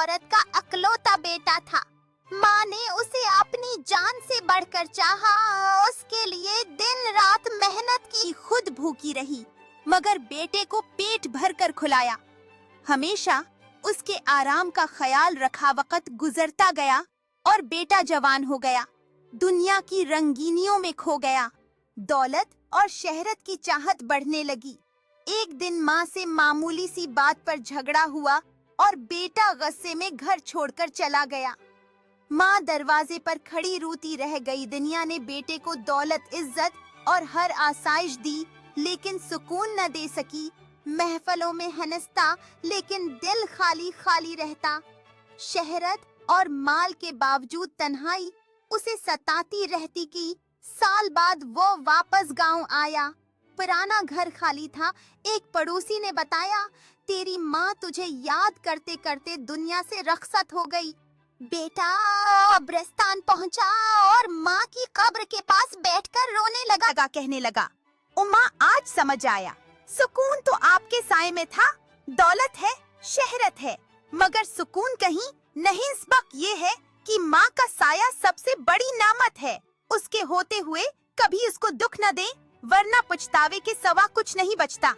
औरत का अकलौता बेटा था। माँ ने उसे अपनी जान से बढ़कर चाहा, उसके लिए दिन रात मेहनत की, खुद भूखी रही मगर बेटे को पेट भर कर खिलाया। हमेशा उसके आराम का ख्याल रखा। वक्त गुजरता गया और बेटा जवान हो गया, दुनिया की रंगीनियों में खो गया। दौलत और शहरत की चाहत बढ़ने लगी। एक दिन माँ से मामूली सी बात पर झगड़ा हुआ और बेटा गुस्से में घर छोड़कर चला गया। माँ दरवाजे पर खड़ी रोती रह गई। दुनिया ने बेटे को दौलत, इज्जत और हर आसाइश दी, लेकिन सुकून न दे सकी। महफलों में हंसता, लेकिन दिल खाली खाली रहता। शहरत और माल के बावजूद तन्हाई उसे सताती रहती कि साल बाद वो वापस गांव आया। पुराना घर खाली था। एक पड़ोसी ने बताया, तेरी माँ तुझे याद करते करते दुनिया से रखसत हो गई। बेटा कब्रिस्तान पहुंचा और माँ की कब्र के पास बैठकर रोने लगा। कहने लगा, उम्मा आज समझ आया, सुकून तो आपके साए में था। दौलत है, शहरत है, मगर सुकून कहीं नहीं। सबक ये है कि माँ का साया सबसे बड़ी नामत है। उसके होते हुए कभी उसको दुख न दें, वरना पछतावे के सिवा कुछ नहीं बचता।